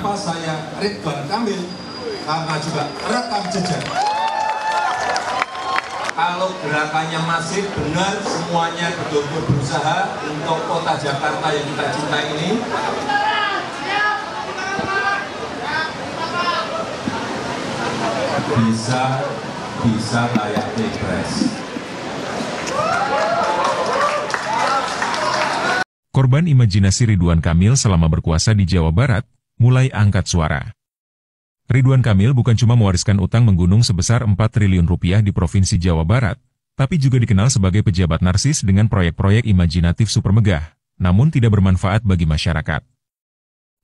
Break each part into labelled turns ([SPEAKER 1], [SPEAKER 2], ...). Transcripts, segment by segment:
[SPEAKER 1] Kenapa saya Ridwan Kamil? Karena juga rekam jejak. Kalau gerakannya masif, benar, semuanya betul-betul berusaha untuk kota Jakarta yang kita cintai ini. Bisa layak pilpres.
[SPEAKER 2] Korban imajinasi Ridwan Kamil selama berkuasa di Jawa Barat, mulai angkat suara. Ridwan Kamil bukan cuma mewariskan utang menggunung sebesar 4 triliun rupiah di Provinsi Jawa Barat, tapi juga dikenal sebagai pejabat narsis dengan proyek-proyek imajinatif super megah, namun tidak bermanfaat bagi masyarakat.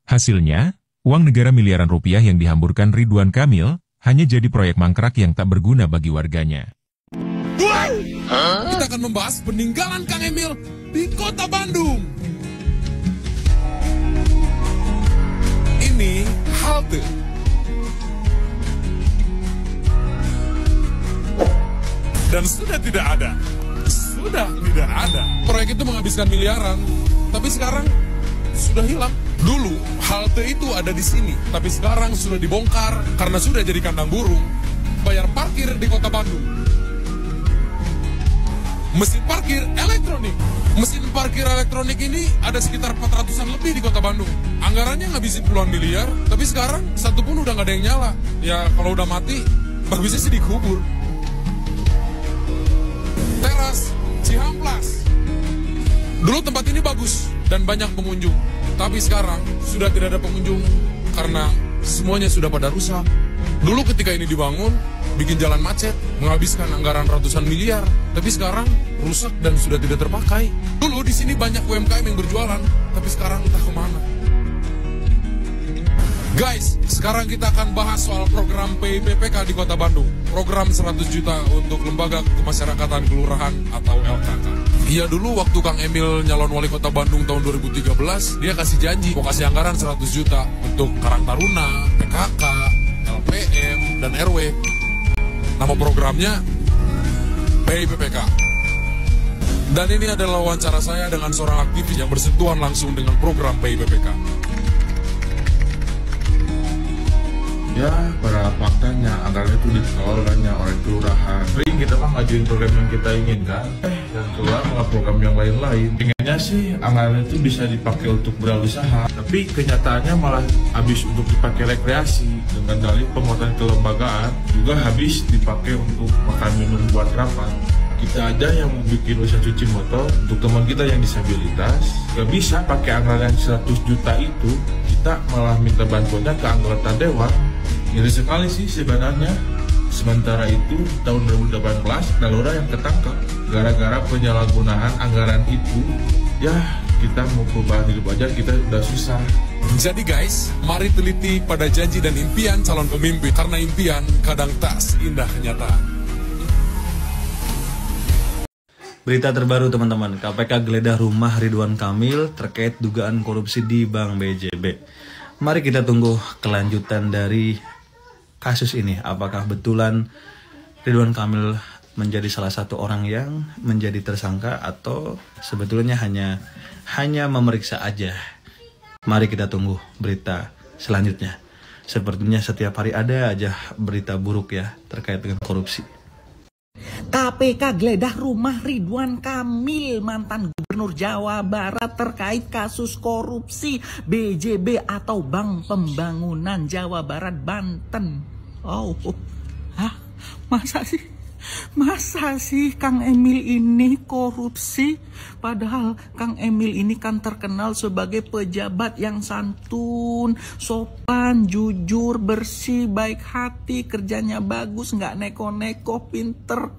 [SPEAKER 2] Hasilnya, uang negara miliaran rupiah yang dihamburkan Ridwan Kamil hanya jadi proyek mangkrak yang tak berguna bagi warganya.
[SPEAKER 3] Kita akan membahas peninggalan Kang Emil di Kota Bandung. Ini halte. Dan sudah tidak ada. Proyek itu menghabiskan miliaran, tapi sekarang sudah hilang. Dulu halte itu ada di sini, tapi sekarang sudah dibongkar karena sudah jadi kandang burung. Bayar parkir di Kota Bandung. Mesin parkir elektronik. Mesin parkir elektronik ini ada sekitar 400-an lebih di Kota Bandung. Anggarannya ngabisin puluhan miliar, tapi sekarang satu pun udah nggak ada yang nyala. Ya kalau udah mati, bagusnya sih dikubur. Teras Cihamplas. Dulu tempat ini bagus dan banyak pengunjung, tapi sekarang sudah tidak ada pengunjung karena semuanya sudah pada rusak. Dulu ketika ini dibangun, bikin jalan macet, menghabiskan anggaran ratusan miliar, tapi sekarang rusak dan sudah tidak terpakai. Dulu di sini banyak UMKM yang berjualan, tapi sekarang entah kemana. Guys, sekarang kita akan bahas soal program PIPPK di Kota Bandung. Program 100 juta untuk Lembaga Kemasyarakatan Kelurahan atau LKK. Iya, dulu waktu Kang Emil nyalon wali kota Bandung tahun 2013, dia kasih janji mau kasih anggaran 100 juta untuk Karang Taruna, PKK, LPM, dan RW. Nama programnya PIPPK. Dan ini adalah wawancara saya dengan seorang aktivis yang bersentuhan langsung dengan program PIPPK.
[SPEAKER 4] Ya, pada faktanya anggaran itu dikelola oleh kelurahan. Sering kita mah ngajuin program yang kita inginkan, dan keluar malah program yang lain-lain. Pengennya sih anggaran itu bisa dipakai untuk berusaha, tapi kenyataannya malah habis untuk dipakai rekreasi. Dengan dalih penguatan kelembagaan juga habis dipakai untuk makan minum buat rapat. Kita aja yang mau bikin usaha cuci motor untuk teman kita yang disabilitas, gak bisa pakai anggaran 100 juta itu. Kita malah minta bantuannya ke anggota dewan. Ngeri sekali sih sebenarnya. Sementara itu tahun 2018 ada lurah yang ketangkap gara-gara penyalahgunaan anggaran itu. Ya, kita mau perubahan hidup aja kita udah susah.
[SPEAKER 3] Jadi guys, mari teliti pada janji dan impian calon pemimpin, karena impian kadang tak seindah kenyataan.
[SPEAKER 5] Berita terbaru teman-teman, KPK geledah rumah Ridwan Kamil terkait dugaan korupsi di Bank BJB. Mari kita tunggu kelanjutan dari kasus ini. Apakah betulan Ridwan Kamil menjadi salah satu orang yang menjadi tersangka atau sebetulnya hanya memeriksa aja. Mari kita tunggu berita selanjutnya. Sepertinya setiap hari ada aja berita buruk ya terkait dengan korupsi.
[SPEAKER 6] KPK geledah rumah Ridwan Kamil, mantan Gubernur Jawa Barat terkait kasus korupsi BJB atau Bank Pembangunan Jawa Barat Banten. Masa sih Kang Emil ini korupsi? Padahal Kang Emil ini kan terkenal sebagai pejabat yang santun, sopan, jujur, bersih, baik hati, kerjanya bagus, nggak neko-neko, pinter.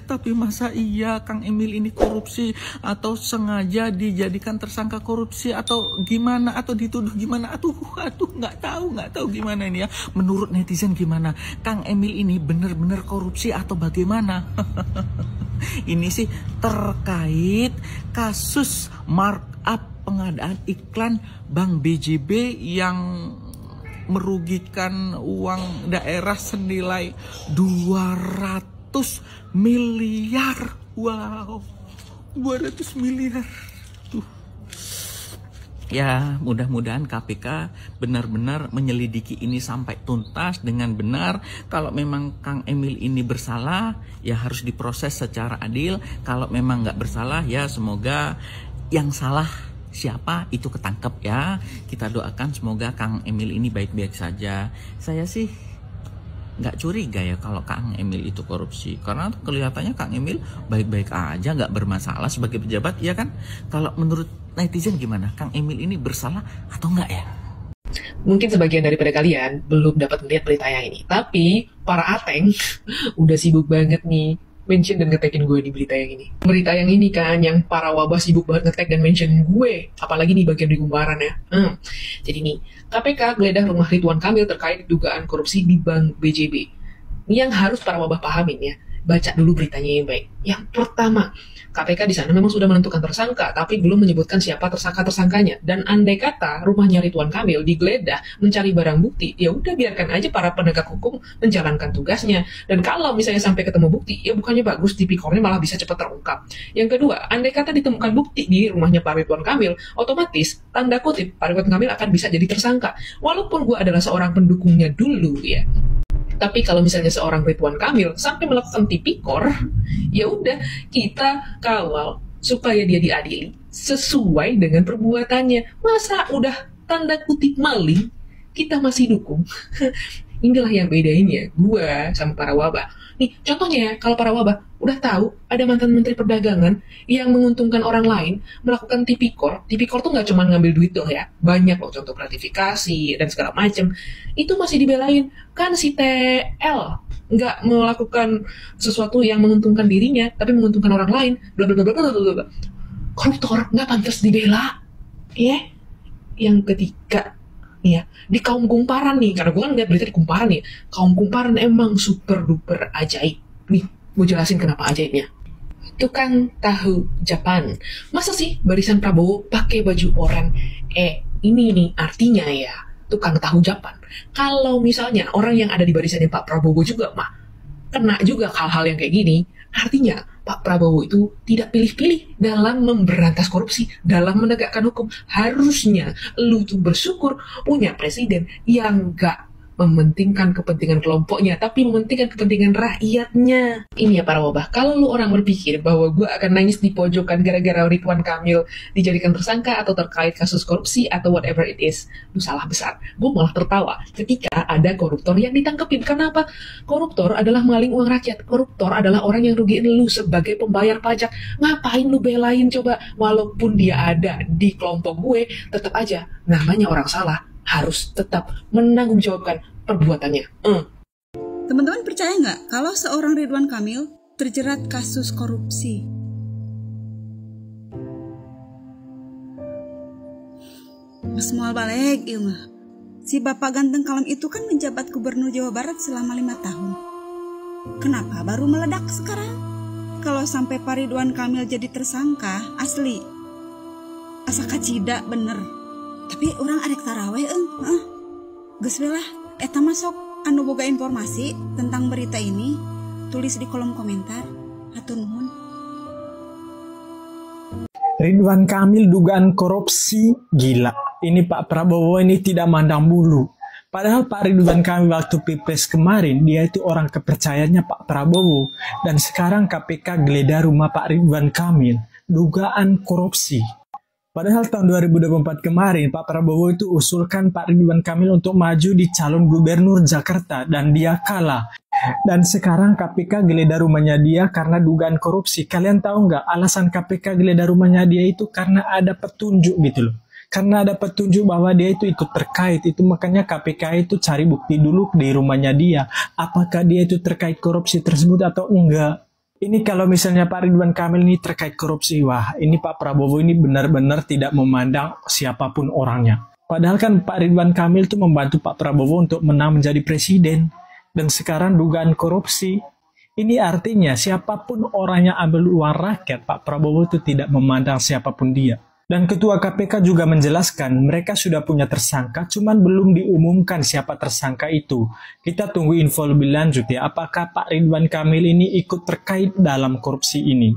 [SPEAKER 6] Tapi masa iya Kang Emil ini korupsi atau sengaja dijadikan tersangka korupsi atau gimana, atau dituduh gimana? Aduh nggak tahu gimana ini ya. Menurut netizen gimana? Kang Emil ini bener-bener korupsi atau bagaimana? Ini sih terkait kasus markup pengadaan iklan Bank BJB yang merugikan uang daerah senilai 200 miliar. Wow, 200 miliar. Ya, mudah-mudahan KPK benar-benar menyelidiki ini sampai tuntas dengan benar. Kalau memang Kang Emil ini bersalah, ya harus diproses secara adil. Kalau memang nggak bersalah, ya semoga yang salah siapa itu ketangkep ya. Kita doakan semoga Kang Emil ini baik-baik saja. Saya sih nggak curiga ya kalau Kang Emil itu korupsi, karena kelihatannya Kang Emil baik-baik aja, nggak bermasalah sebagai pejabat, ya kan? Kalau menurut netizen gimana? Kang Emil ini bersalah atau enggak ya?
[SPEAKER 7] Mungkin sebagian daripada kalian belum dapat melihat berita yang ini, tapi para ateng udah sibuk banget nih mention dan nge-tagin gue di berita yang ini. Berita yang ini kan, yang para wabah sibuk banget nge-tag dan mention gue, apalagi di bagian di kumparan ya. Jadi nih, KPK geledah rumah Ridwan Kamil terkait dugaan korupsi di Bank BJB. Ini yang harus para wabah pahamin ya. Baca dulu beritanya yang baik. Yang pertama, KPK di sana memang sudah menentukan tersangka, tapi belum menyebutkan siapa tersangka-tersangkanya. Dan andai kata rumahnya Ridwan Kamil digeledah mencari barang bukti, ya udah biarkan aja para penegak hukum menjalankan tugasnya. Dan kalau misalnya sampai ketemu bukti, ya bukannya bagus, tipikornya malah bisa cepat terungkap. Yang kedua, andai kata ditemukan bukti di rumahnya Pak Ridwan Kamil, otomatis tanda kutip Pak Ridwan Kamil akan bisa jadi tersangka. Walaupun gue adalah seorang pendukungnya dulu ya. Tapi kalau misalnya seorang Ridwan Kamil sampai melakukan tipikor, ya udah kita kawal supaya dia diadili sesuai dengan perbuatannya. Masa udah tanda kutip maling, kita masih dukung? Inilah yang bedainnya gua sama para wabah. Nih, contohnya ya, kalau para wabah udah tahu ada mantan menteri perdagangan yang menguntungkan orang lain melakukan tipikor. Tipikor tuh nggak cuma ngambil duit doang ya, banyak loh contoh gratifikasi dan segala macem. Itu masih dibelain. Kan si TL nggak melakukan sesuatu yang menguntungkan dirinya, tapi menguntungkan orang lain. Bla bla bla bla bla bla. Koruptor nggak pantas dibela. Ya. Yang ketiga, ya, di kaum kumparan nih, karena gue kan lihat berita di kumparan nih, kaum kumparan emang super duper ajaib. Nih, gue jelasin kenapa ajaibnya. Tukang tahu Japan, masa sih barisan Prabowo pakai baju oranye? Ini nih artinya ya, tukang tahu Japan. Kalau misalnya orang yang ada di barisannya Pak Prabowo juga mah kena juga hal-hal yang kayak gini, artinya Pak Prabowo itu tidak pilih-pilih dalam memberantas korupsi, dalam menegakkan hukum. Harusnya lu tuh bersyukur punya presiden yang gak mementingkan kepentingan kelompoknya, tapi mementingkan kepentingan rakyatnya. Ini ya para wabah, kalau lu orang berpikir bahwa gue akan nangis di pojokan gara-gara Ridwan Kamil dijadikan tersangka atau terkait kasus korupsi atau whatever it is, lu salah besar. Gue malah tertawa ketika ada koruptor yang ditangkepin. Kenapa? Koruptor adalah maling uang rakyat. Koruptor adalah orang yang rugiin lu sebagai pembayar pajak. Ngapain lu belain coba? Walaupun dia ada di kelompok gue, tetap aja namanya orang salah harus tetap menanggungjawabkan perbuatannya.
[SPEAKER 8] Teman-teman percaya nggak kalau seorang Ridwan Kamil terjerat kasus korupsi? Mas mual balik, Ilma. Si bapak ganteng kalem itu kan menjabat gubernur Jawa Barat selama 5 tahun. Kenapa baru meledak sekarang? Kalau sampai Pak Ridwan Kamil jadi tersangka, asli asa kacida bener. Tapi orang adek taraweh geus we lah eta masuk anu boga informasi tentang berita ini tulis di kolom komentar. Hatur nuhun.
[SPEAKER 9] Ridwan Kamil dugaan korupsi gila. Ini Pak Prabowo ini tidak mandang bulu. Padahal Pak Ridwan Kamil waktu Pilpres kemarin dia itu orang kepercayaannya Pak Prabowo, dan sekarang KPK geledah rumah Pak Ridwan Kamil dugaan korupsi. Padahal tahun 2024 kemarin, Pak Prabowo itu usulkan Pak Ridwan Kamil untuk maju di calon gubernur Jakarta dan dia kalah. Dan sekarang KPK geledah rumahnya dia karena dugaan korupsi. Kalian tahu nggak alasan KPK geledah rumahnya dia itu karena ada petunjuk gitu loh. Karena ada petunjuk bahwa dia itu ikut terkait. Itu makanya KPK itu cari bukti dulu di rumahnya dia. Apakah dia itu terkait korupsi tersebut atau enggak. Ini kalau misalnya Pak Ridwan Kamil ini terkait korupsi, wah ini Pak Prabowo ini benar-benar tidak memandang siapapun orangnya. Padahal kan Pak Ridwan Kamil itu membantu Pak Prabowo untuk menang menjadi presiden. Dan sekarang dugaan korupsi. Ini artinya siapapun orang yang ambil uang rakyat, Pak Prabowo itu tidak memandang siapapun dia. Dan Ketua KPK juga menjelaskan mereka sudah punya tersangka, cuman belum diumumkan siapa tersangka itu. Kita tunggu info lebih lanjut ya, apakah Pak Ridwan Kamil ini ikut terkait dalam korupsi ini.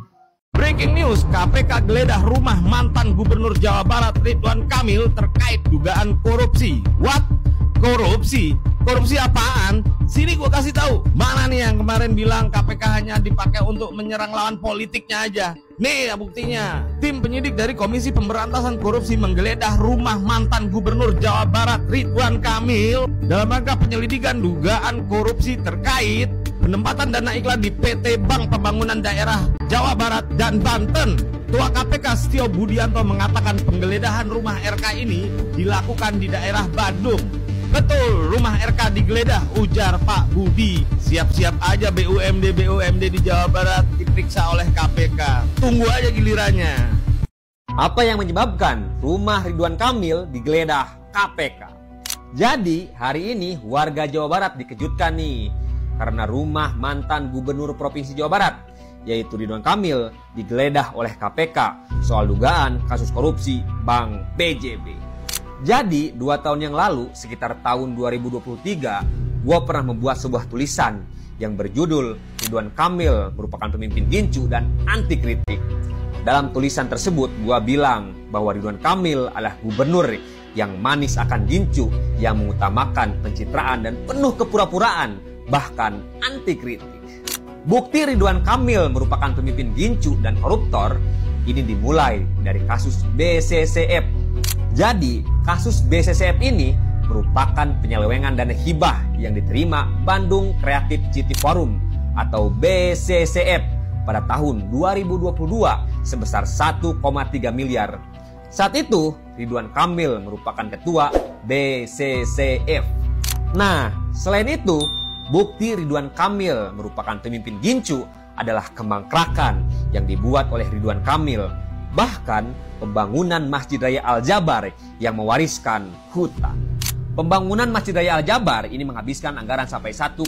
[SPEAKER 10] Breaking news, KPK geledah rumah mantan Gubernur Jawa Barat Ridwan Kamil terkait dugaan korupsi. What? Korupsi? Korupsi apaan? Sini gue kasih tahu. Mana nih yang kemarin bilang KPK hanya dipakai untuk menyerang lawan politiknya aja? Nih ya buktinya. Tim penyidik dari Komisi Pemberantasan Korupsi menggeledah rumah mantan Gubernur Jawa Barat Ridwan Kamil dalam rangka penyelidikan dugaan korupsi terkait penempatan dana iklan di PT Bank Pembangunan Daerah Jawa Barat dan Banten. Ketua KPK Setio Budianto mengatakan penggeledahan rumah RK ini dilakukan di daerah Bandung. Betul, rumah RK digeledah, ujar Pak Budi. Siap-siap aja BUMD di Jawa Barat diperiksa oleh KPK. Tunggu aja gilirannya.
[SPEAKER 11] Apa yang menyebabkan rumah Ridwan Kamil digeledah KPK? Jadi, hari ini warga Jawa Barat dikejutkan nih. Karena rumah mantan Gubernur Provinsi Jawa Barat, yaitu Ridwan Kamil, digeledah oleh KPK soal dugaan kasus korupsi Bank BJB. Jadi 2 tahun yang lalu, sekitar tahun 2023, gue pernah membuat sebuah tulisan yang berjudul Ridwan Kamil merupakan pemimpin gincu dan anti kritik. Dalam tulisan tersebut, gue bilang bahwa Ridwan Kamil adalah gubernur yang manis akan gincu, yang mengutamakan pencitraan dan penuh kepura-puraan, bahkan anti kritik. Bukti Ridwan Kamil merupakan pemimpin gincu dan koruptor ini dimulai dari kasus BCCF. Jadi, kasus BCCF ini merupakan penyelewengan dana hibah yang diterima Bandung Creative City Forum atau BCCF pada tahun 2022 sebesar 1,3 miliar. Saat itu, Ridwan Kamil merupakan ketua BCCF. Nah, selain itu, bukti Ridwan Kamil merupakan pemimpin gincu adalah kemangkrakan yang dibuat oleh Ridwan Kamil. Bahkan pembangunan Masjid Raya Al-Jabar yang mewariskan hutan. Pembangunan Masjid Raya Al-Jabar ini menghabiskan anggaran sampai 1,2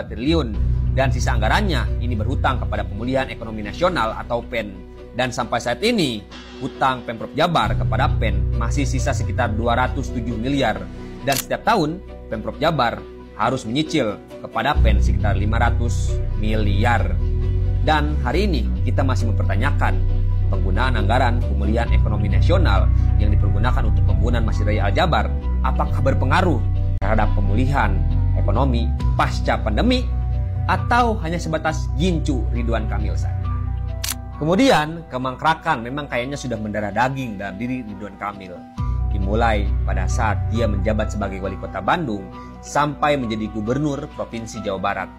[SPEAKER 11] triliun dan sisa anggarannya ini berhutang kepada Pemulihan Ekonomi Nasional atau PEN. Dan sampai saat ini hutang Pemprov Jabar kepada PEN masih sisa sekitar 207 miliar dan setiap tahun Pemprov Jabar harus menyicil kepada PEN sekitar 500 miliar. Dan hari ini kita masih mempertanyakan penggunaan anggaran Pemulihan Ekonomi Nasional yang dipergunakan untuk pembangunan Masjid Raya Al-Jabar apakah berpengaruh terhadap pemulihan ekonomi pasca pandemi atau hanya sebatas gincu Ridwan Kamil saja. Kemudian kemangkrakan memang kayaknya sudah mendarah daging dalam diri Ridwan Kamil. Dimulai pada saat dia menjabat sebagai wali kota Bandung sampai menjadi gubernur Provinsi Jawa Barat.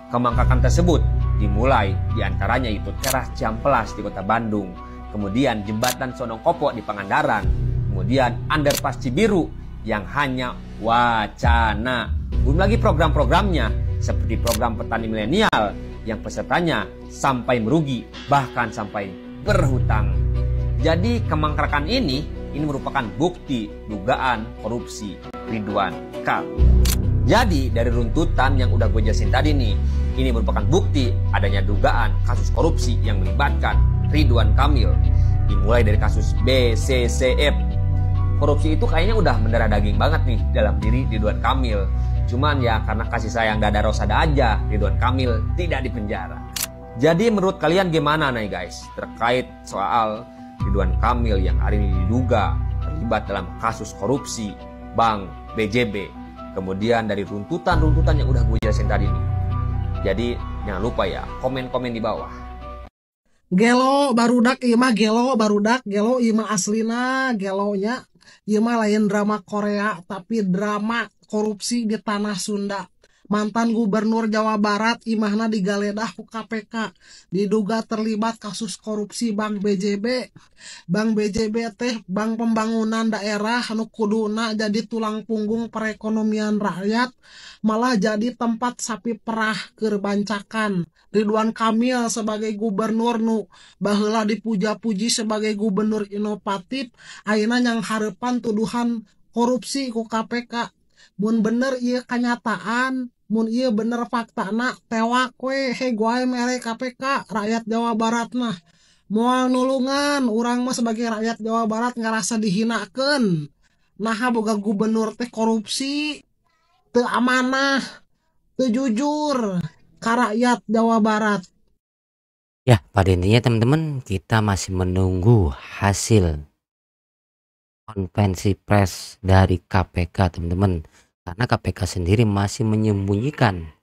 [SPEAKER 11] Kemangkrakan tersebut dimulai diantaranya itu Teras Ciamplas di kota Bandung, kemudian jembatan Sonongkopo di Pangandaran, kemudian underpass Cibiru yang hanya wacana. Belum lagi program-programnya seperti program petani milenial yang pesertanya sampai merugi bahkan sampai berhutang. Jadi kemangkrakan ini merupakan bukti dugaan korupsi Ridwan Kamil. Jadi dari runtutan yang udah gue jelasin tadi nih, ini merupakan bukti adanya dugaan kasus korupsi yang melibatkan Ridwan Kamil. Dimulai dari kasus BCCF. Korupsi itu kayaknya udah mendarah daging banget nih dalam diri Ridwan Kamil. Cuman ya karena kasih sayang dada rosada aja, Ridwan Kamil tidak dipenjara. Jadi menurut kalian gimana nih guys terkait soal Ridwan Kamil yang hari ini diduga terlibat dalam kasus korupsi Bank BJB? Kemudian dari runtutan-runtutan yang udah gue jelasin tadi nih. Jadi jangan lupa ya komen-komen di bawah.
[SPEAKER 12] Gelo barudak ieu mah gelo barudak, gelo ieu mah aslina gelonya ieu mah lain drama Korea tapi drama korupsi di tanah Sunda. Mantan Gubernur Jawa Barat imahna digaledah ku KPK diduga terlibat kasus korupsi Bank BJB. Bank BJB teh bank pembangunan daerah anu kuduna jadi tulang punggung perekonomian rakyat malah jadi tempat sapi perah keur bancakan. Ridwan Kamil sebagai gubernur nu baheula dipuja-puji sebagai gubernur inovatif ayeuna nyang hareupan tuduhan korupsi ku KPK. Mun bener ieu kanyataan, mun ieu bener faktana tewak we hegoai mere KPK rakyat Jawa Barat mah moal nulungan urang mah sebagai rakyat Jawa Barat ngerasa dihinakeun. Nah boga gubernur teh korupsi, teu amanah, teu jujur ka rakyat Jawa Barat.
[SPEAKER 13] Ya, pada intinya teman-teman, kita masih menunggu hasil konferensi pers dari KPK teman-teman, karena KPK sendiri masih menyembunyikan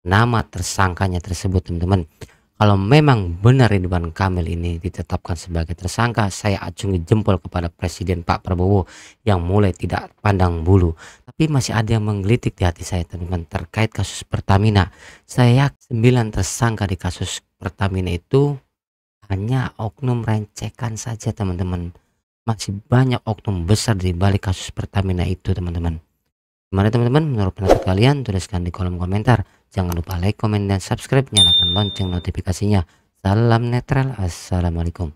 [SPEAKER 13] nama tersangkanya tersebut teman-teman. Kalau memang benar Ridwan Kamil ini ditetapkan sebagai tersangka, saya acungi jempol kepada Presiden Pak Prabowo yang mulai tidak pandang bulu. Tapi masih ada yang menggelitik di hati saya teman-teman terkait kasus Pertamina. Saya 9 tersangka di kasus Pertamina itu hanya oknum rencekan saja teman-teman. Masih banyak oknum besar di balik kasus Pertamina itu teman-teman. Gimana teman-teman menurut pendapat kalian? Tuliskan di kolom komentar. Jangan lupa like, komen, dan subscribe. Nyalakan lonceng notifikasinya. Salam netral. Assalamualaikum.